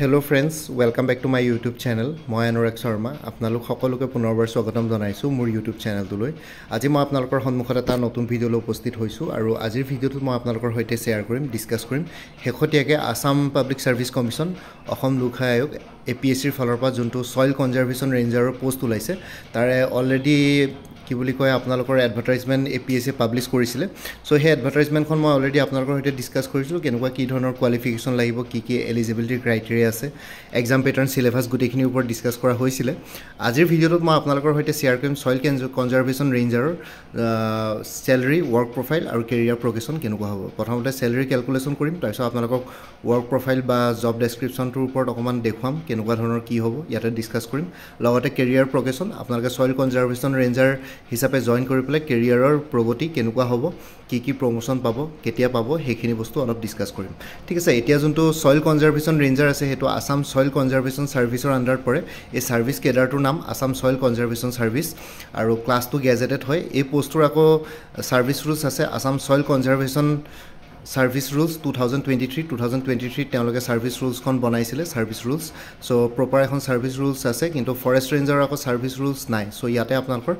Hello friends, welcome back to my YouTube channel. মই অনুৰাগ শৰ্মা আপোনালোক সকলোকে পুনৰবাৰ স্বাগতম জনাইছো মোৰ YouTube চেনেলটোলৈ। আজি মই আপোনালোকৰ সন্মুখত এটা নতুন ভিডিঅলৈ উপস্থিত হৈছো আৰু আজিৰ ভিডিঅ'টো মই আপোনালোকৰ সৈতে শেয়াৰ কৰিম, ডিসকাস কৰিম শেহতীয়াকৈ Assam public service commission Assam লোক আয়োগ APSC ৰ ফালৰ পৰা যোনটো সয়েল কনজাৰভেশ্যন ৰেঞ্জাৰৰ পোষ্ট ওলাইছে তাৰে অলৰেডি কি বুলি কয় আপোনালোকৰ এডভাৰটাইজমেন্ট APSC পাবলিশ কৰিছিলে সো হে এডভাৰটাইজমেন্টখন মই অলৰেডি আপোনালোকৰ সৈতে ডিসকাস কৰিছিলো কেনেকুৱা কি ধৰণৰ কোৱালিফিকেশন লাগিব কি এলিজিবিলিটি ক্ৰাইটেৰিয়া আছে এক্সাম পেটাৰ্ন সিলেবাস গুটেখিনিৰ ওপৰত ডিসকাস কৰা হৈছিল আজিৰ ভিডিঅ'টোত মই আপোনালোকৰ সৈতে শেয়াৰ কৰিম সয়েল কনজাৰভেশ্যন ৰেঞ্জাৰৰ স্যালাৰি ওয়াৰ্ক প্ৰোফাইল আৰু কেৰিয়াৰ প্ৰগ্ৰেছন কেনেকুৱা হ'ব প্ৰথমতে স্যালাৰি ক্যালকুলেশন কৰিম তাৰপিছত আপোনালোকক ওয়াৰ্ক প্ৰোফাইল বা জব ডেসক্ৰিপচনটোৰ ওপৰত অকমান দেখুৱাম কেনেকুৱা ধৰণৰ কি হ'ব ইয়াতে ডিসকাস কৰিম লগতে কেৰিয়াৰ প্ৰগ্ৰেছন আপোনালোকে সয়েল কনজাৰভেশ্যন ৰেঞ্জাৰ হিচাপে জয়েন কৰি পেলাই কেৰিয়াৰৰ প্ৰগতি কেনেকুৱা হ'ব কি প্ৰমোশন পাব কেতিয়া পাব হেখিনি বস্তু অলপ ডিসকাস কৰিম ঠিক আছে এতিয়া যোনটো সয়েল কনজাৰভেশ্যন ৰেঞ্জাৰ আছে হেতু আসাম সয়েল কনজাৰভেশ্যন সাৰ্ভিসৰ আন্ডাৰ পৰে এই সাৰ্ভিস কেডাৰটোৰ নাম আসাম সয়েল কনজাৰভেশ্যন সাৰ্ভিস আৰু ক্লাছটো গেজেটেড হয় এই পোষ্টৰ আকৌ সাৰ্ভিস ৰুলস আছে Assam soil conservation Service rules 2023 তেওঁলোকে সাৰ্ভিস rules খন বনাইছিলে সাৰ্ভিস rules সো প্ৰপাৰ এখন সাৰ্ভিস rules আছে কিন্তু ফৰেষ্ট ৰেঞ্জাৰ আকৌ সাৰ্ভিস rules নাই সো ইয়াতে আপোনালোকৰ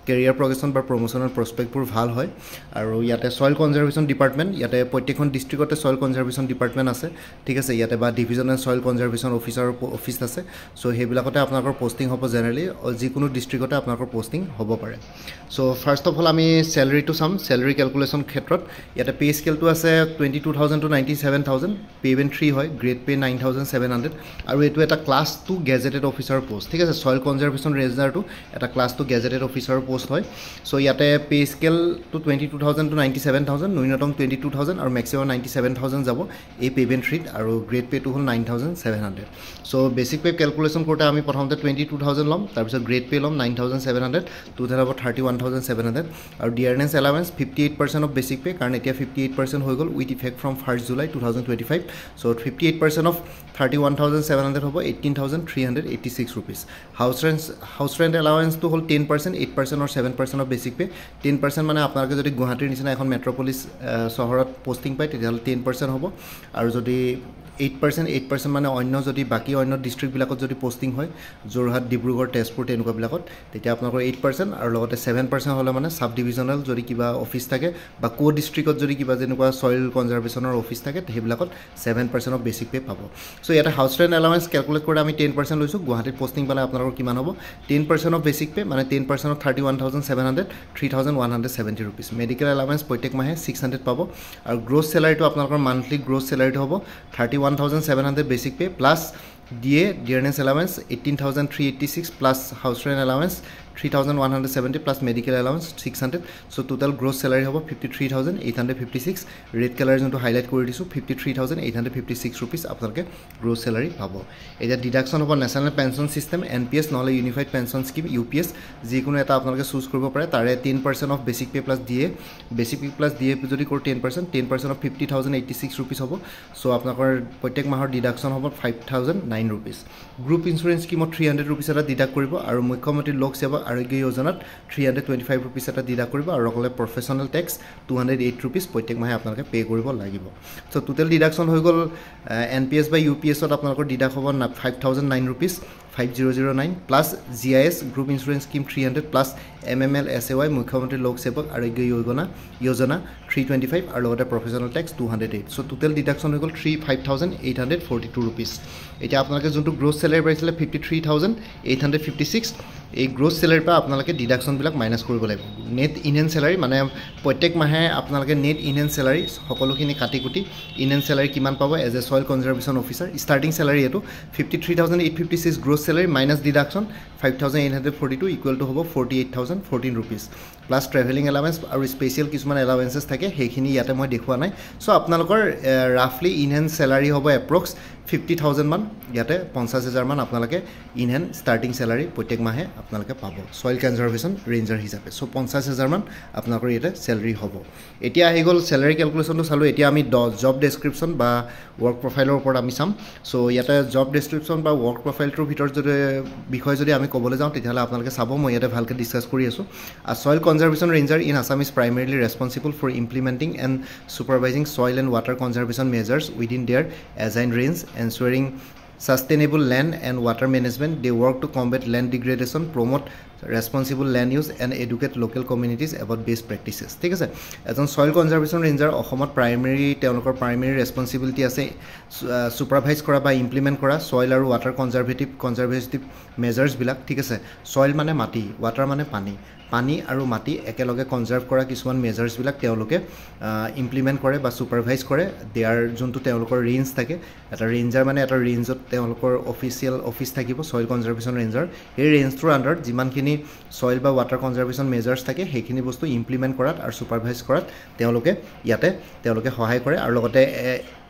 কেৰিয়াৰ প্ৰগ্ৰেছন বা প্ৰমোশনৰ প্ৰসপেক্টবোৰ ভাল হয় আৰু ইয়াতে সয়েল কনজাৰভেশ্যন ডিপাৰ্টমেন্ট ইয়াতে প্ৰত্যেকখন ডিস্ট্ৰিক্টতে সয়েল কনজাৰভেশ্যন ডিপাৰ্টমেন্ট আছে ঠিক আছে ইয়াতে বা divisional soil conservation officer office আছে সো হেবিলাকতে আপোনালোকৰ পোষ্টিং হ'ব জেনাৰেলি যিকোনো ডিস্ট্ৰিক্টতে আপোনালোকৰ পোষ্টিং হ'ব পাৰে সো ফাৰ্স্ট অফ অল আমি স্যালাৰিটো চাম স্যালাৰি ক্যালকুলেশন ক্ষেত্ৰত ইয়াতে পে স্কেলটো আছে 22,000 to 97,000 payment 3 হয় grade pay 9,700 আৰু এটো এটা ক্লাস 2 গেজেটেড অফিচাৰ পোষ্ট ঠিক আছে সয়েল কনজাৰভেশ্যন ৰেঞ্জাৰটো এটা ক্লাস 2 গেজেটেড অফিচাৰ পোষ্ট হয় সো ইয়াতে পে স্কেল টু 22,000 to 97,000 ন্যূনতম 22,000 আৰু ম্যাক্সিমাম 97,000 যাব এই পেমেন্ট ৰেট আৰু grade pay to hall 9,700 so basic pay calculation কৰতে আমি প্ৰথমতে 22,000 লম তাৰ পিছত গ্ৰেড পে লম 9,700 টোটাল হ'ব 31,700 আৰু ডিয়াৰনেস এলাউন্স 58% অফ বেসিক পে কাৰণ এতিয়া 58% হৈ গল with effect from 1st July 2025 so 58% of 31,700 hobo 18,386 rupees house rent allowance to hold 10% 8% or 7% of basic pay 10% মানে আপোনালোকে যদি গুৱাহাটীৰ নিচিনা এখন মেট্ৰোপলিস চহৰত পোষ্টিং পায় তেতিয়াহলে 10% হ'ব আৰু যদি 8% মানে অন্য যদি বাকি অন্য ডিস্ট্ৰিক্ট বিলাকত যদি পোষ্টিং হয় জোৰহাট ডিব্ৰুগড় তেজপুৰ তেনেকুৱা বিলাকত তেতিয়া আপোনালোকৰ 8% আৰু লগতে 7% হলে মানে সাব ডিভিজনাল যদি কিবা অফিস থাকে বা কো ডিস্ট্ৰিক্টত যদি কিবা যেনেকুৱা সয়েল কনজাৰভেশ্যনৰ অফিস থাকে হেবিলাকত 7% অফ বেসিক পে পাব সো ইয়াতে হাউস ৰেন্ট এলাউন্স ক্যালকুলেট কৰি আমি 10% লৈছো গুৱাহাটীত পোষ্টিং পালে আপোনালোকৰ কিমান হ'ব 10% অফ বেসিক পে মানে 10% অফ 31,700 3,170 rupees মেডিকেল এলাউন্স প্ৰত্যেক মাহে 600 পাব আৰু গ্ৰোস স্যালাৰিটো আপোনালোকৰ মান্থলি গ্ৰোস স্যালাৰিটো হ'ব 31,700 basic pay plus DA dearness allowance 18,386 plus house rent allowance 3,170 plus medical allowance 600 so total gross salary hobo 53,856 red color jonto highlight kori disu 53,856 rupees apnaloke gross salary pabo eta deduction hobo national pension system NPS নহলে unified pension scheme UPS jikono eta apnaloke choose koribo pare tare 10% of basic pay plus DA basic pay plus DA jodi kor 10% of 50,086 rupees hobo so apnalokor protek mahor deduction hobo 5,009 rupees group insurance scheme 300 rupees eta deduct koribo aru mukhyamantri lok seva আৰোগ্য যোজনাত 325 rupees এটা দিদা কৰিব আৰু লগতে professional tax 208 rupees প্ৰত্যেক মাহে আপোনালোকে পে কৰিব লাগিব সো টোটাল ডিডাকশন হৈ গল NPS বা UPS ত আপোনালোকৰ ডিডাক হ'ব 5,009 rupees 5009 plus GIS group insurance scheme 300 plus MML SAY মুখ্যমন্ত্ৰী লোক সেৱক আৰোগ্য যোজনা 325 আৰু লগতে professional tax 208 so total deduction হৈ গল 35,842 rupees এতিয়া আপোনালোকে যোনটো গ্ৰোস স্যালাৰি পাইছিলে 53,856 এই গ্ৰোস স্যালাৰি পা আপোনালোকে ডিডাকশন বিলাক মাইনাস কৰিব লাগিব নেট ইনহেন স্যালাৰি মানে প্ৰত্যেক মাহে আপোনালোকে নেট ইনহেন স্যালাৰি সকলোখিনি কাটি কুটি ইনহেন স্যালাৰি কিমান পাব as a soil conservation officer starting salary এটো 53,856 গ্ৰোস salary minus deduction 5,842 equal to hobo 48,014 rupees plus traveling allowance আৰু special কিছুমান allowances থাকে হেখিনি ইয়াতে মই দেখুৱা নাই সো আপোনালোকৰ roughly in hand salary hobo approx 50,000 মান ইয়াতে 50,000 মান আপোনালোকে in hand starting salary প্ৰত্যেক মাহে আপোনালোকে পাব soil conservation ranger হিচাপে সো 50,000 মান আপোনালোকৰ ইয়াতে salary হ'ব এতিয়া আহি গল salary calculation টো চালো এতিয়া আমি job description বা work profile ওপৰত আমি চাম সো ইয়াতে job description বা work profile টোৰ ভিতৰ যদি বিষয় যদি আমি কবলৈ যাওঁ তেতিয়ালে আপোনালোকে চাব মই ইয়াতে ভালকে ডিসকাস কৰি আছো আ soil conservation ranger in Assam is primarily responsible for implementing and supervising soil and water conservation measures within their assigned range ensuring sustainable land and water management. They work to combat land degradation, promote responsible land use and educate local communities about best practices. ঠিক আছে এজন soil conservation ranger অসমত primary responsibility আছে সুপাৰভাইজ কৰা বা implement কৰা soil আৰু water conservative মেজাৰ্ছবিলাক ঠিক আছে সয়েল মানে মাটি ৱাটাৰ মানে পানী আৰু মাটি একেলগে কনজাৰ্ভ কৰা কিছুমান মেজাৰ্ছবিলাক তেওঁলোকে ইমপ্লিমেণ্ট কৰে বা সুপাৰভাইজ কৰে দেয়াৰ যোনটো তেওঁলোকৰ ৰেঞ্জ থাকে এটা ৰেঞ্জাৰ মানে এটা ৰেঞ্জত তেওঁলোকৰ অফিচিয়েল অফিচ থাকিব সয়েল কনজাৰভেশ্যন ৰেঞ্জাৰ এই ৰেঞ্জটোৰ আণ্ডাৰত যিমানখিনি সয়েল বা ৱাটাৰ কনজাৰভেশ্যন মেজাৰ্ছ থাকে সেইখিনি বস্তু ইমপ্লিমেণ্ট কৰাত আৰু সুপাৰভাইজ কৰাত তেওঁলোকে সহায় কৰে আৰু লগতে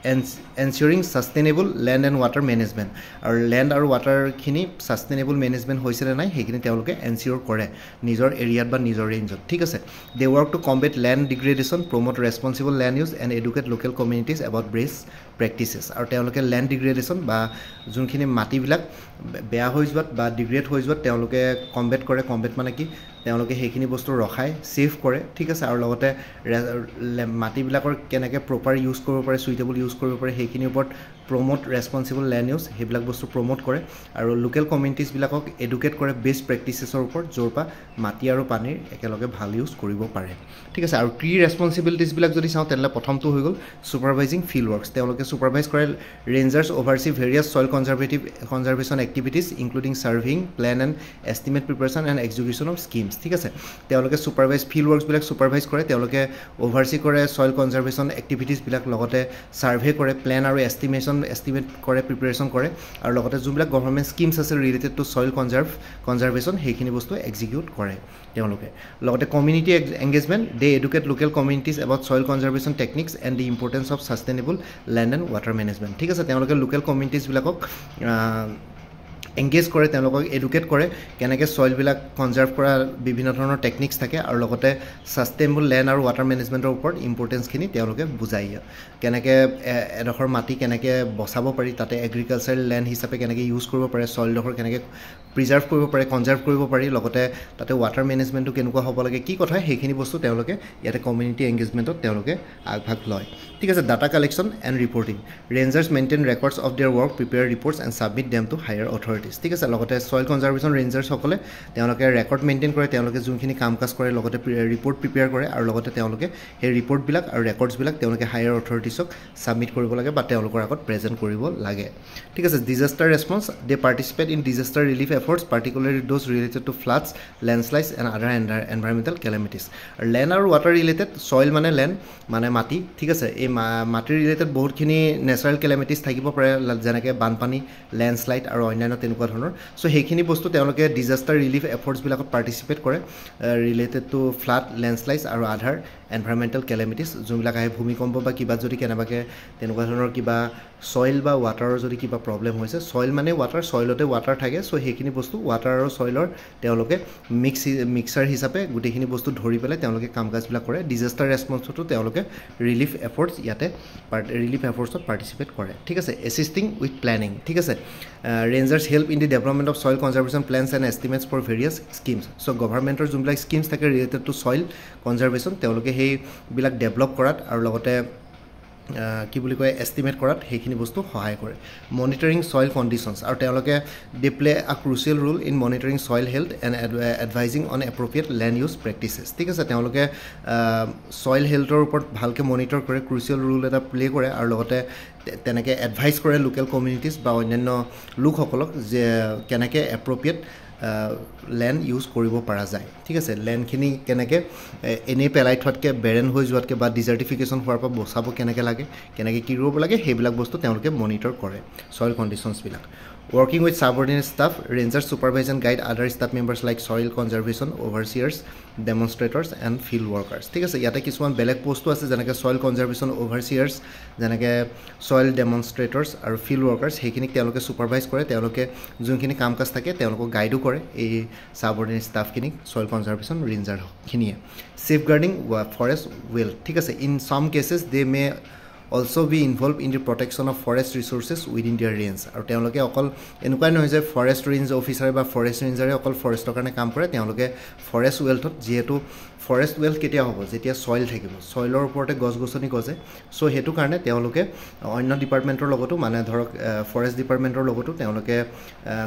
ensuring sustainable land and water management আৰু land আৰু waterখিনি sustainable management হৈছে নে নাই সেইখিনি তেওঁলোকে এনচিয়ৰ কৰে নিজৰ এৰিয়াত বা নিজৰ ৰেঞ্জত ঠিক আছে they work to combat land degradation promote responsible land use and educate local communities about best practices আৰু তেওঁলোকে land degradation বা যোনখিনি মাটিবিলাক বেয়া হৈ যোৱাত বা ডিগ্ৰেড হৈ যোৱাত তেওঁলোকে কম্বেট মানে কি তেওঁলোকে সেইখিনি বস্তু ৰখায় সেভ কৰে ঠিক আছে আৰু লগতে মাটিবিলাকৰ কেনেকৈ প্ৰপাৰ ইউজ কৰিব পাৰে সুইটেবল ইউজ কৰিব পাৰে সেইখিনিৰ ওপৰত প্ৰমোট ৰেছপন্সিবল লেণ্ড ইউজ সেইবিলাক বস্তু প্ৰমোট কৰে আৰু লোকেল কমিউনিটিজবিলাকক এডুকেট কৰে বেষ্ট প্ৰেক্টিচেছৰ ওপৰত য'ৰ পৰা মাটি আৰু পানীৰ একেলগে ভাল ইউজ কৰিব পাৰে ঠিক আছে আৰু কি ৰেছপন্সিবিলিটিজবিলাক যদি চাওঁ তেনেহ'লে প্ৰথমটো হৈ গ'ল ছুপাৰভাইজিং ফিল্ড ৱৰ্কছ তেওঁলোকে ছুপাৰভাইজ কৰে rangers oversee various soil conservation activities including surveying plan and estimate preparation and execution of schemes ঠিক আছে তেওঁলোকে ছুপাৰভাইজ ফিল্ড ৱৰ্কছবিলাক ছুপাৰভাইজ কৰে তেওঁলোকে অভাৰচি কৰে ছইল কনজাৰভেশ্যন এক্টিভিটিজবিলাক লগতে ছাৰ্ভে কৰে প্লেন আৰু এষ্টিমেট কৰে প্ৰিপাৰেশ্যন কৰে আৰু লগতে যোনবিলাক গভৰ্ণমেণ্ট স্কিমছ আছে ৰিলেটেড টু ছইল কনজাৰভেশ্যন সেইখিনি বস্তু এক্সিকিউট কৰে তেওঁলোকে লগতে community engagement they educate local communities about soil conservation techniques and the importance of sustainable land and water management ঠিক আছে তেওঁলোকে লোকেল কমিউনিটিজবিলাকক এংগেজ কৰে তেওঁলোকক এডুকেট কৰে কেনেকৈ ছইলবিলাক কনজাৰ্ভ কৰা বিভিন্ন ধৰণৰ টেকনিক্স থাকে আৰু লগতে ছাষ্টেইনেবল লেণ্ড আৰু ৱাটাৰ মেনেজমেণ্টৰ ওপৰত ইম্পৰ্টেঞ্চখিনি তেওঁলোকে বুজাই কেনেকৈ এডোখৰ মাটি কেনেকৈ বচাব পাৰি তাতে এগ্ৰিকালচাৰেল লেণ্ড হিচাপে কেনেকৈ ইউজ কৰিব পাৰে ছইলডোখৰ কেনেকৈ প্ৰিজাৰ্ভ কৰিব পাৰে কনজাৰ্ভ কৰিব পাৰি লগতে তাতে ৱাটাৰ মেনেজমেণ্টটো কেনেকুৱা হ'ব লাগে কি কথা সেইখিনি বস্তু তেওঁলোকে ইয়াতে কমিউনিটি এংগেজমেণ্টত তেওঁলোকে আগভাগ লয় ঠিক আছে data collection and reporting Rangers maintain records of there work prepare reports and submit them to higher authorities ঠিক আছে লগতে ছইল কনজাৰভেশ্যন ৰেঞ্জাৰ্ছসকলে তেওঁলোকে ৰেকৰ্ড মেইনটেইন কৰে তেওঁলোকে যোনখিনি কাম কাজ কৰে লগতে ৰিপৰ্ট প্ৰিপেয়াৰ কৰে আৰু লগতে তেওঁলোকে সেই ৰিপৰ্টবিলাক আৰু ৰেকৰ্ডছবিলাক তেওঁলোকে হায়াৰ অথৰিটিছক ছাবমিট কৰিব লাগে বা তেওঁলোকৰ আগত প্ৰেজেণ্ট কৰিব লাগে ঠিক আছে disaster response they participate in disaster relief efforts particularly those related to floods landslides and other environmental calamities আৰু লেণ্ড আৰু ৱাটাৰ ৰিলেটেড ছইল মানে লেণ্ড মানে মাটি ঠিক আছে এই মাটিৰ ৰিলেটেড বহুতখিনি নেচাৰেল কেলেমিটিছ থাকিব পাৰে যেনেকৈ বানপানী লেণ্ডশ্লাইড আৰু অন্যান্য তেনেকুৱা ধৰণৰ চ' সেইখিনি বস্তু তেওঁলোকে ডিজাষ্টাৰ ৰিলিফ এফৰ্টছবিলাকত পাৰ্টিচিপেট কৰে ৰিলেটেড টু ফ্লাড লেণ্ডশ্লাইডছ আৰু আদাৰ এনভাইৰমেণ্টেল কেলেমিটিছ যোনবিলাক আহে ভূমিকম্প বা কিবা যদি কেনেবাকৈ তেনেকুৱা ধৰণৰ কিবা ছইল বা ৱাটাৰৰ যদি কিবা প্ৰব্লেম হৈছে ছইল মানে ৱাটাৰ ছইলতে ৱাটাৰ থাকে চ' সেইখিনি বস্তু ৱাটাৰ আৰু ছইলৰ তেওঁলোকে মিক্সাৰ হিচাপে গোটেইখিনি বস্তু ধৰি পেলাই তেওঁলোকে কাম কাজবিলাক কৰে ডিজাষ্টাৰ ৰেছপন্সতো তেওঁলোকে ৰিলিফ এফৰ্টছত পাৰ্টিচিপেট কৰে ঠিক আছে এছিষ্টিং উইথ প্লেনিং ঠিক আছে rangers help in the development of soil conservation plans and estimates for various schemes so' গভৰ্ণমেণ্টৰ যোনবিলাক স্কিমছ থাকে ৰিলেটেড টু ছইল কনজাৰভেশ্যন তেওঁলোকে সেইবিলাক ডেভেলপ কৰাত আৰু লগতে কি বুলি কয় এষ্টিমেট কৰাত সেইখিনি বস্তু সহায় কৰে মনিটৰিং ছইল কণ্ডিশ্যনছ আৰু তেওঁলোকে they play a crucial role in monitoring soil health and advising on appropriate land use practices ঠিক আছে তেওঁলোকে ছইল হেল্থৰ ওপৰত ভালকৈ মনিটৰ কৰে ক্ৰুচিয়েল ৰোল এটা প্লে কৰে আৰু লগতে তেনেকৈ এডভাইচ কৰে লোকেল কমিউনিটিজ বা অন্যান্য লোকসকলক যে কেনেকৈ এপ্ৰপ্ৰিয়েট লেণ্ড ইউজ কৰিব পৰা যায় ঠিক আছে লেণ্ডখিনি কেনেকৈ এনেই পেলাই থোৱাতকৈ বেৰেন হৈ যোৱাতকৈ বা ডিজাৰ্টিফিকেশ্যন হোৱাৰ পৰা বচাব কেনেকৈ লাগে কেনেকৈ কি কৰিব লাগে সেইবিলাক বস্তু তেওঁলোকে মনিটৰ কৰে soil কণ্ডিশ্যনছবিলাক working with subordinate staff rangers supervise and guide other staff members like soil conservation overseers demonstrators and field workers ঠিক আছে ইয়াতে কিছুমান বেলেগ পোষ্টটো আছে যেনেকৈ soil conservation overseers যেনেকৈ soil demonstrators আৰু field workers সেইখিনিক তেওঁলোকে supervise কৰে তেওঁলোকে যোনখিনি কাম কাজ থাকে তেওঁলোকক গাইডো কৰে এই subordinate staffখিনিক soil conservation ranger খিনিয়ে safeguarding forest well ঠিক আছে in some cases they may also' be involved in the protection of forest resources within their range আৰু তেওঁলোকে অকল এনেকুৱাই নহয় যে ফৰেষ্ট ৰেঞ্জ অফিচাৰে বা ফৰেষ্ট ৰেঞ্জাৰে অকল ফৰেষ্টৰ কাৰণে কাম কৰে তেওঁলোকে ফৰেষ্ট ৱেল্থত যিহেতু ফৰেষ্ট ৱেল্থ কেতিয়া হ'ব যেতিয়া ছইল থাকিব ছইলৰ ওপৰতে গছ গছনি গজে চ' সেইটো কাৰণে তেওঁলোকে অন্য ডিপাৰ্টমেণ্টৰ লগতো মানে ধৰক ফৰেষ্ট ডিপাৰ্টমেণ্টৰ লগতো তেওঁলোকে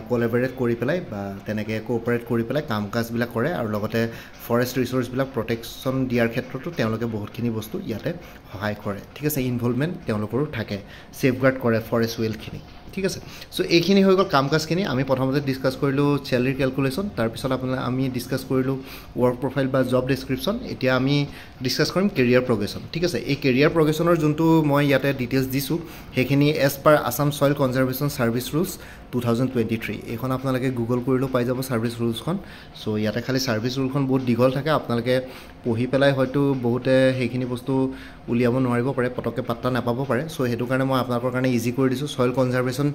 কোলাবৰেট কৰি পেলাই বা তেনেকৈ কোঅপাৰেট কৰি পেলাই কাম কাজবিলাক কৰে আৰু লগতে ফৰেষ্ট ৰিচোৰ্চবিলাক প্ৰটেকশ্যন দিয়াৰ ক্ষেত্ৰতো তেওঁলোকে বহুতখিনি বস্তু ইয়াতে সহায় কৰে ঠিক আছে ইনভলভমেণ্ট তেওঁলোকৰো থাকে ছেফগাৰ্ড কৰে ফৰেষ্ট ৱেল্থখিনি ঠিক আছে চ' এইখিনি হৈ গ'ল কাম কাজখিনি আমি প্ৰথমতে ডিছকাছ কৰিলোঁ চেলাৰী কেলকুলেশ্যন তাৰপিছত আমি ডিছকাছ কৰিলোঁ ৱৰ্ক প্ৰফাইল বা জব ডেছক্ৰিপশ্যন এতিয়া আমি ডিছকাছ কৰিম কেৰিয়াৰ প্ৰগ্ৰেশ্যন ঠিক আছে এই কেৰিয়াৰ প্ৰগ্ৰেশ্যনৰ যোনটো মই ইয়াতে ডিটেইলছ দিছোঁ সেইখিনি as per Assam soil conservation service rules 2023 এইখন আপোনালোকে গুগল কৰিলেও পাই যাব ছাৰ্ভিচ ৰুলছখন চ' ইয়াতে খালি ছাৰ্ভিচ ৰুলখন বহুত দীঘল থাকে আপোনালোকে পঢ়ি পেলাই হয়তো বহুতে সেইখিনি বস্তু উলিয়াব নোৱাৰিব পাৰে পটককৈ পাত্তা নাপাব পাৰে চ' সেইটো কাৰণে মই আপোনালোকৰ কাৰণে ইজি কৰি দিছোঁ ছইল কনজাৰ্ভেশ্যন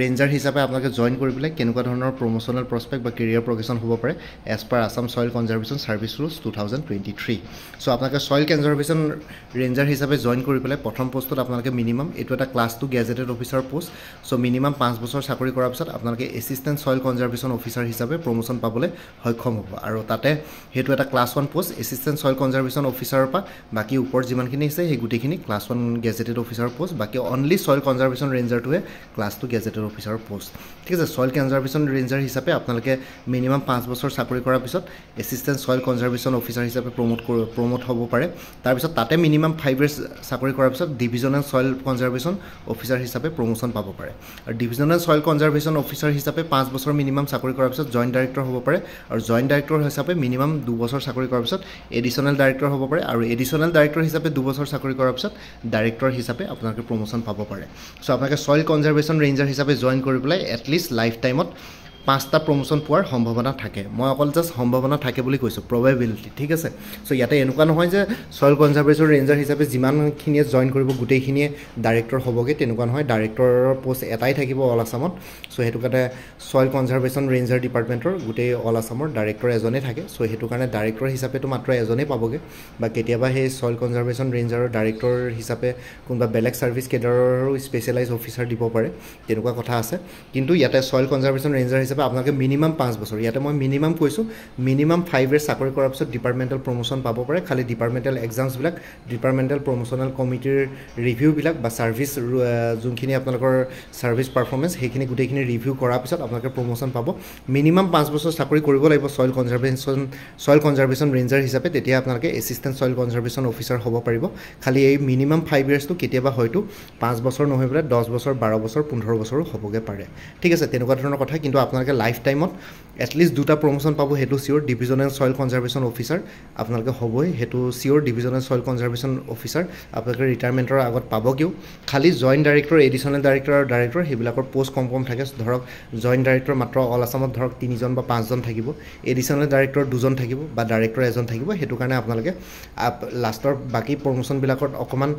ৰেঞ্জাৰ হিচাপে আপোনালোকে জইন কৰি পেলাই কেনেকুৱা ধৰণৰ প্ৰমোচনেল প্ৰস্পেক্ট বা কেৰিয়াৰ প্ৰগ্ৰেশ্যন হ'ব পাৰে as per Assam soil conservation service rules 2023 so' আপোনালোকে ছইল কনজাৰ্ভেশ্যন ৰেঞ্জাৰ হিচাপে জইন কৰি পেলাই প্ৰথম পোষ্টত আপোনালোকে মিনিমাম এইটো এটা class 2 gazetted officer post so' minimum 5 বছৰ চাকৰি কৰাৰ পিছত আপোনালোকে এছিষ্টেণ্ট ছইল কনজাৰ্ভেশ্যন অফিচাৰ হিচাপে প্ৰমোশ্যন পাবলৈ সক্ষম হ'ব আৰু তাতে সেইটো এটা class 1 post assistant soil conservation অফিচাৰৰ পৰা বাকী ওপৰত যিমানখিনি আছে সেই গোটেইখিনি ক্লাছ 1 গেজেটেড অফিচাৰ পোষ্ট বাকী অনলি ছইল কনজাৰ্ভেশ্যন ৰেঞ্জাৰটোৱে ক্লাছ 2 গেজেটেড অফিচাৰৰ পোষ্ট ঠিক আছে ছইল কনজাৰ্ভেশ্যন ৰেঞ্জাৰ হিচাপে আপোনালোকে মিনিমাম 5 বছৰ চাকৰি কৰাৰ পিছত এছিষ্টেণ্ট ছইল কনজাৰ্ভেশ্যন অফিচাৰ হিচাপে প্ৰমোট হ'ব পাৰে তাৰপিছত তাতে মিনিমাম 5 ইয়াৰ্ছ চাকৰি কৰাৰ পিছত ডিভিজনেল ছইল কনজাৰ্ভেশ্যন অফিচাৰ হিচাপে প্ৰমোশ্যন পাব পাৰে আৰু ডিভিজনেল ছইল কনজাৰ্ভেশ্যন অফিচাৰ হিচাপে 5 বছৰ মিনিমাম চাকৰি কৰাৰ পিছত জইণ্ট ডাইৰেক্টৰ হ'ব পাৰে আৰু জইণ্ট ডাইৰেক্টৰ হিচাপে মিনিমাম 2 বছৰ চাকৰি কৰাৰ পিছত এডিশ্যনেল ডাইৰেক্টৰ হ'ব পাৰে আৰু এডিশ্যনেল ডাইৰেক্টৰ হিচাপে 2 বছৰ চাকৰি কৰাৰ পিছত ডাইৰেক্টৰ হিচাপে আপোনালোকে প্ৰমোশ্যন পাব পাৰে চ' আপোনালোকে ছইল কনজাৰ্ভেশ্যন ৰেঞ্জাৰ হিচাপে জইন কৰি পেলাই এটলিষ্ট লাইফ টাইমত 5টা প্ৰমোশ্যন পোৱাৰ সম্ভাৱনা থাকে মই অকল জাষ্ট সম্ভাৱনা থাকে বুলি কৈছোঁ প্ৰবেবিলিটি ঠিক আছে চ' ইয়াতে এনেকুৱা নহয় যে ছইল কনজাৰ্ভেশ্যন ৰেঞ্জাৰ হিচাপে যিমানখিনিয়ে জইন কৰিব গোটেইখিনিয়ে ডাইৰেক্টৰ হ'বগৈ তেনেকুৱা নহয় ডাইৰেক্টৰৰ পোষ্ট এটাই থাকিব অল আছামত চ' সেইটো কাৰণে ছইল কনজাৰ্ভেশ্যন ৰেঞ্জাৰ ডিপাৰ্টমেণ্টৰ গোটেই অল আছামৰ ডাইৰেক্টৰ এজনেই থাকে চ' সেইটো কাৰণে ডাইৰেক্টৰ হিচাপেতো মাত্ৰ এজনেই পাবগৈ বা কেতিয়াবা সেই ছইল কনজাৰ্ভেশ্যন ৰেঞ্জাৰৰ ডাইৰেক্টৰ হিচাপে কোনোবা বেলেগ ছাৰ্ভিচ কেডাৰৰো স্পেচিয়েলাইজ অফিচাৰ দিব পাৰে তেনেকুৱা কথা আছে কিন্তু ইয়াতে ছইল কনজাৰ্ভেশ্যন ৰেঞ্জাৰ হিচাপে আপোনালোকে মিনিমাম 5 বছৰ ইয়াতে মই মিনিমাম কৈছোঁ মিনিমাম 5 ইয়াৰ্ছ চাকৰি কৰাৰ পিছত ডিপাৰ্টমেণ্টেল প্ৰমোশ্যন পাব পাৰে খালি ডিপাৰ্টমেণ্টেল এক্সামছবিলাক ডিপাৰ্টমেণ্টেল প্ৰমোশ্যনেল কমিটিৰ ৰিভিউবিলাক বা ছাৰ্ভিচ যোনখিনি আপোনালোকৰ ছাৰ্ভিচ পাৰফৰ্মেঞ্চ সেইখিনি গোটেইখিনি ৰিভিউ কৰাৰ পিছত আপোনালোকে প্ৰমোশ্যন পাব মিনিমাম 5 বছৰ চাকৰি কৰিব লাগিব ছইল কনজাৰ্ভেশ্যন ৰেঞ্জাৰ হিচাপে তেতিয়া আপোনালোকে এছিষ্টেণ্ট ছইল কনজাৰ্ভেশ্যন অফিচাৰ হ'ব পাৰিব খালি এই মিনিমাম 5 ইয়াৰ্ছটো কেতিয়াবা হয়তো 5 বছৰ নহয় পেলাই 10 বছৰ 12 বছৰ 15 বছৰো হ'বগৈ পাৰে ঠিক আছে তেনেকুৱা ধৰণৰ কথা কিন্তু আপোনালোকে লাইফ টাইমত এটলিষ্ট 2টা প্ৰমোশ্যন পাব সেইটো চিয়'ৰ ডিভিজনেল ছইল কনজাৰ্ভেশ্যন অফিচাৰ আপোনালোকে হ'বই সেইটো চিয়'ৰ ডিভিজনেল ছইল কনজাৰ্ভেশ্যন অফিচাৰ আপোনালোকে ৰিটায়াৰমেণ্টৰ আগত পাবগৈও খালি জইণ্ট ডাইৰেক্টৰ এডিশ্যনেল ডাইৰেক্টৰ আৰু ডাইৰেক্টৰ সেইবিলাকৰ পোষ্ট কম থাকে ধৰক জইণ্ট ডাইৰেক্টৰ মাত্ৰ অল আছামত ধৰক 3জন বা 5জন থাকিব এডিশ্যনেল ডাইৰেক্টৰ 2জন থাকিব বা ডাইৰেক্টৰ এজন থাকিব সেইটো কাৰণে আপোনালোকে লাষ্টৰ বাকী প্ৰমোশ্যনবিলাকত অকণমান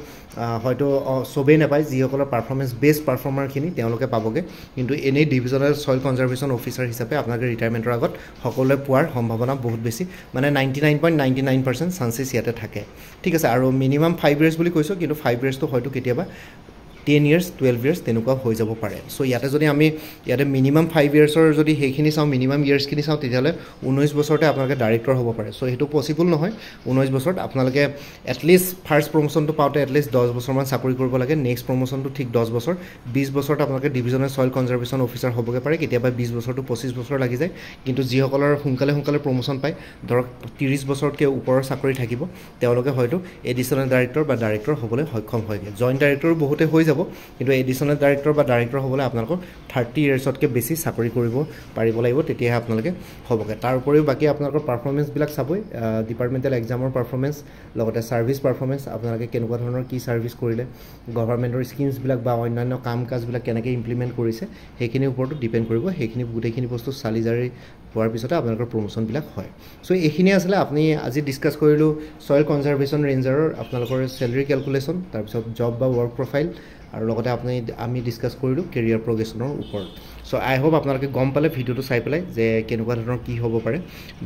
হয়তো চবেই নাপায় যিসকলৰ পাৰফৰ্মেঞ্চ বেষ্ট পাৰফৰ্মাৰখিনি তেওঁলোকে পাবগৈ কিন্তু এনেই ডিভিজনেল ছইল কনজাৰ্ভেশ্যন অফিচাৰ হিচাপে আপোনালোকে ৰিটায়াৰমেণ্টৰ আগত সকলোৱে পোৱাৰ সম্ভাৱনা বহুত বেছি মানে 99.99% চান্সেছ ইয়াতে থাকে ঠিক আছে আৰু মিনিমাম 5 ইয়াৰ্ছ বুলি কৈছোঁ কিন্তু 5 ইয়াৰ্ছটো হয়তো কেতিয়াবা 10 years 12 years তেনেকুৱা হৈ যাব পাৰে চ' ইয়াতে যদি আমি ইয়াতে মিনিমাম 5 ইয়াৰ্ছৰ যদি সেইখিনি চাওঁ মিনিমাম ইয়াৰ্ছখিনি চাওঁ তেতিয়াহ'লে 19 বছৰতে আপোনালোকে ডাইৰেক্টৰ হ'ব পাৰে চ' সেইটো পচিবল নহয় 19 বছৰত আপোনালোকে এটলিষ্ট ফাৰ্ষ্ট প্ৰমোশ্যনটো পাওঁতে এটলিষ্ট 10 বছৰমান চাকৰি কৰিব লাগে নেক্সট প্ৰমোশ্যনটো ঠিক 10 বছৰ 20 বছৰত আপোনালোকে ডিভিজনেল ছইল কনজাৰ্ভেশ্যন অফিচাৰ হ'বগৈ পাৰে কেতিয়াবা 20 বছৰটো 25 বছৰ লাগি যায় কিন্তু যিসকলৰ সোনকালে প্ৰমোশ্যন পায় ধৰক 30 বছৰতকৈ ওপৰৰ চাকৰি থাকিব তেওঁলোকে হয়তো এডিশ্যনেল ডাইৰেক্টৰ বা ডাইৰেক্টৰ হ'বলৈ সক্ষম হয়গৈ জইণ্ট ডাইৰেক্টৰো বহুতে হৈ যাব কিন্তু এডিশ্যনেল ডাইৰেক্টৰ বা ডাইৰেক্টৰ হ'বলৈ আপোনালোকৰ 30 ইয়াৰ্ছতকৈ বেছি চাকৰি কৰিব পাৰিব লাগিব তেতিয়াহে আপোনালোকে হ'বগৈ তাৰ উপৰিও বাকী আপোনালোকৰ পাৰফৰ্মেঞ্চবিলাক চাবই ডিপাৰ্টমেণ্টেল এক্সামৰ পাৰফৰ্মেঞ্চ লগতে ছাৰ্ভিচ পাৰফৰ্মেঞ্চ আপোনালোকে কেনেকুৱা ধৰণৰ কি ছাৰ্ভিচ কৰিলে গভৰ্ণমেণ্টৰ স্কিমছবিলাক বা অন্যান্য কাম কাজবিলাক কেনেকৈ ইমপ্লিমেণ্ট কৰিছে সেইখিনিৰ ওপৰতো ডিপেণ্ড কৰিব সেইখিনি গোটেইখিনি বস্তু চালি জাৰি হোৱাৰ পিছতে আপোনালোকৰ প্ৰমোশ্যনবিলাক হয় চ' এইখিনি আছিলে আপুনি আজি ডিছকাছ কৰিলোঁ ছইল কনজাৰ্ভেশ্যন ৰেঞ্জাৰৰ আপোনালোকৰ চেলাৰী কেলকুলেশ্যন তাৰপিছত জব বা ৱৰ্ক প্ৰফাইল আৰু লগতে আমি ডিছকাছ কৰিলোঁ কেৰিয়াৰ প্ৰগ্ৰেশ্যনৰ ওপৰত সো আই হোপ আপোনালোকে গম পালে ভিডিওটো চাই পেলাই যে কেনেকুৱা ধৰণৰ কি হ'ব পাৰে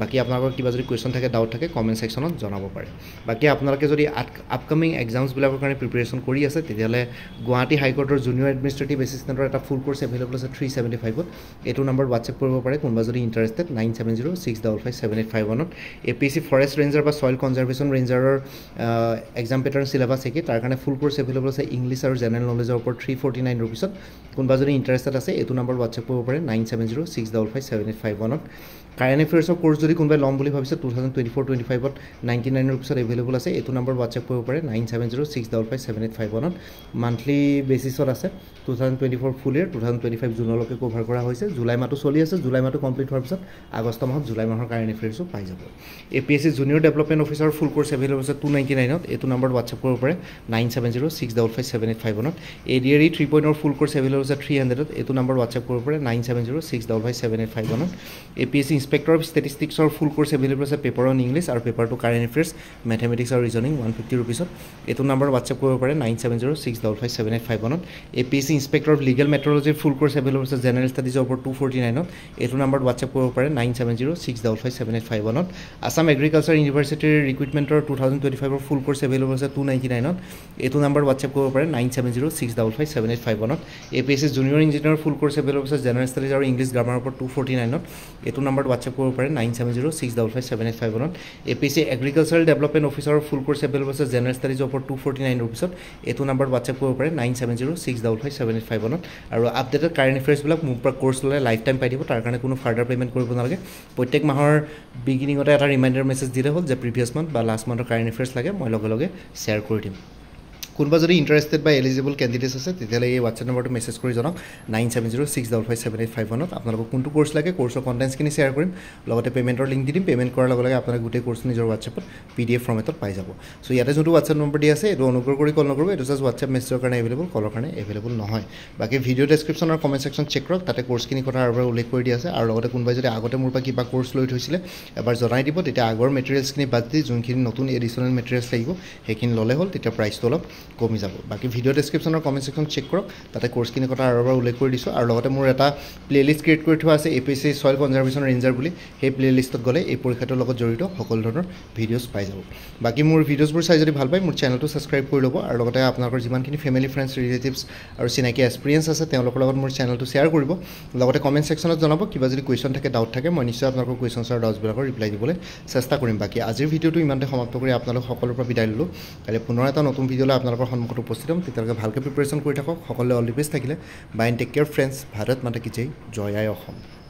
বাকি আপোনালোকৰ কিবা যদি কোৱেশ্চন থাকে ডাউট থাকে কমেন্ট সেকশনত জনাব পাৰে বাকি আপোনালোকে যদি আপকামিং এক্সামছ বিলাকৰ কাৰণে প্ৰিপাৰেচন কৰি আছে তেতিয়ালে গুৱাহাটী হাইকোৰ্টৰ জুনিয়ৰ এডমিনিষ্ট্ৰেটিভ এছিষ্টেণ্টৰ এটা ফুল কোৰ্স এভেইলেবল আছে 375 ত এইটো নম্বৰ WhatsApp কৰিব পাৰে কোনবা যদি ইন্টাৰেষ্টেড 9706557851 ত APSC ফৰেষ্ট ৰেঞ্জাৰ বা সয়েল কনজাৰভেশ্যন ৰেঞ্জাৰৰ এক্সাম পেটাৰ্ন সিলেবাস আছে তাৰ কাৰণে ফুল কোৰ্স এভেইলেবল আছে ইংলিছ আৰু জেনাৰেল নলেজৰ ওপৰত 349 रुपीसত কোনবা যদি ইন্টাৰেষ্টেড আছে এইটো নম্বৰ WhatsApp কৰিব পাৰে 9706557851 ত কাৰেণ্ট এফেয়াৰ্ছৰ কোৰ্স যদি কোনবাই লম বুলি ভাবিছে 2024-25 ত 99 रुपीसত এভেইলেবল আছে এইটো নম্বৰ WhatsApp কৰিব পাৰে 9706557851 ত মান্থলি বেসিছত আছে 2024 ফুল ইয়াৰ 2025 জুনলৈকে কভাৰ কৰা হৈছে জুলাই মাহটো চলি আছে জুলাই মাহটো কমপ্লিট হোৱাৰ পিছত আগষ্ট মাহত জুলাই মাহৰ কাৰেণ্ট এফেয়াৰ্ছও পাই যাব APSC junior development officer full course available আছে 299 ত এইটো নম্বৰ WhatsApp কৰিব পাৰে 9706557851 ত ADRE 3.0 ফুল কোৰ্স এভেইলেবল আছে 300 ত এইটো নম্বৰ WhatsApp কৰিব পাৰে 9706557851 ত APSC ইন্সপেক্টৰ অফ ষ্টেটিষ্টিক্সৰ ফুল কোৰ্স এভেইলেবল আছে পেপাৰ অন ইংলিছ আৰু paper two current affairs mathematics আৰু ৰিজনিং 150 रुपीसত এইটো নম্বৰ WhatsApp কৰিব পাৰে 9706557851 ত APSC ইন্সপেক্টৰ অফ লিগেল মেট্ৰলজিৰ ফুল কোৰ্স এভেইলেবল আছে জেনাৰেল ষ্টাডিজৰ ওপৰত 249 ত এইটো নম্বৰ WhatsApp কৰিব পাৰে 9706557851 ত আসাম এগ্ৰিকালচাৰ ইউনিভাৰ্চিটিৰ ৰিক্ৰুটমেন্টৰ 2025 ৰ ফুল কোৰ্স এভেইলেবল আছে 299 ত এইটো নম্বৰ WhatsApp কৰিব পাৰে 9706557851 ত APSC জুনিয়ৰ ইঞ্জিনিয়াৰ ফুল কোৰ্স এভেইলেবল আছে জেনাৰেল ষ্টাডিজ আৰু ইংলিছ গ্ৰামাৰৰ ওপৰত 249 ত এইটো নম্বৰ WhatsApp কৰিব পাৰে 9706557851 ত APSC এগ্ৰিকালচাৰাল ডেভেলপমেন্ট অফিচাৰৰ ফুল কোৰ্স এভেইলেবল আছে জেনাৰেল ষ্টাডিজৰ ওপৰত 249 रुपीसত এইটো নম্বৰ WhatsApp কৰিব পাৰে 9706557851 ত আৰু আপডেটেড কাৰেণ্ট এফেয়াৰ্ছ বিলাক মোৰ পৰা কোৰ্স ললে লাইফ টাইম পাই দিব তাৰ কাৰণে কোনো ফাৰ্ডাৰ পেমেন্ট কৰিব নালাগে প্ৰত্যেক মাহৰ বিগিনিংতে এটা ৰিমাইন্ডাৰ মেছেজ দিলে হ'ল যে প্ৰিভিয়াছ মান্থ বা লাষ্ট মান্থৰ কাৰেণ্ট এফেয়াৰ্ছ লাগে মই লগে লগে শেয়াৰ কৰি দিম কোনবা যদি ইন্টাৰেষ্টেড বা এলিজিবল ক্যান্ডিডেটস আছে তেতিয়ালে এই WhatsApp নম্বৰটো মেছেজ কৰি জনাওক 9706557851 ত আপোনালোকক কোনটো কোৰ্স লাগে কোৰ্সৰ কন্টেন্টছ কিনি শেয়াৰ কৰিম লগতে পেমেন্টৰ লিংক দি দিম পেমেন্ট কৰাৰ লগে লগে আপোনালোকে গোটেই কোৰ্স নিজৰ WhatsAppত PDF ফৰ্মেটত পাই যাব সো ইয়াতে যোনটো WhatsApp নম্বৰ দি আছে এটো অনুগ্ৰহ কৰি কল নকৰিব এটো জাস্ট WhatsApp মেছেজৰ কাৰণে এভেইলেবল কলৰ কাৰণে এভেইলেবল নহয় বাকি ভিডিও ডেসক্ৰিপচন আৰু কমেন্ট সেকশন চেক কৰক তাতে কোৰ্স কিনি কথা আৰু উল্লেখ কৰি দি আছে আৰু লগতে কোনবাই যদি আগতে মোৰ পৰা কিবা কোৰ্স লৈ থৈছিলে এবাৰ জনাই দিব তেতিয়া আগৰ মেটেৰিয়েলছ কিনি বাদ দি যোনখিনি নতুন এডিশনাল মেটেৰিয়েলছ লাগিব হেকিন ললে হ'ল তেতিয়া প্ৰাইচটো অলপ কমি যাব বাকি ভিডিও ডেসক্ৰিপচন আৰু কমেন্ট সেকশন চেক কৰক তাতে কোৰ্স কিনি কথা আৰু এবাৰ উল্লেখ কৰি দিছো আৰু লগতে মোৰ এটা প্লেলিষ্ট ক্ৰিয়েট কৰি থোৱা আছে APSC সয়েল কনজাৰভেশ্যন ৰেঞ্জাৰ বুলি সেই প্লেলিষ্টত গলে এই পৰীক্ষাটোৰ লগত জড়িত সকলো ধৰণৰ ভিডিওছ পাই যাব বাকি মোৰ ভিডিওছবোৰ চাই যদি ভাল পায় মোৰ চেনেলটো সাবস্ক্ৰাইব কৰি ল'ব আৰু লগতে আপোনালোকৰ যিমানখিনি ফ্যামিলি ফ্ৰেণ্ডছ ৰিলেটিভছ আৰু চিনাকি এক্সপেৰিয়েন্স আছে তেওঁলোকৰ লগত মোৰ চেনেলটো শেয়াৰ কৰিব লগতে কমেন্ট সেকশনত জনাব কিবা যদি কোৱেশ্চন থাকে ডাউট থাকে মই নিশ্চয় আপোনালোকৰ কোৱেশ্চনছ আৰু ডাউটছ বিলাকৰ ৰিপ্লাই দিবলৈ চেষ্টা কৰিম বাকি আজিৰ ভিডিওটো ইমানতে সমাপ্ত কৰি আপোনালোক সকলোৰ পৰা বিদায় ললো কালি পুনৰ এটা নতুন ভিডিওলৈ আপোনালোকৰ সন্মুখত উপস্থিত হ'ম তেতিয়ালৈকে ভালকৈ প্ৰিপাৰেচন কৰি থাকক সকলোৱে অল দি বেষ্ট থাকিলে bye and take care friends Bharat Mata কি জয় জয় আই অসম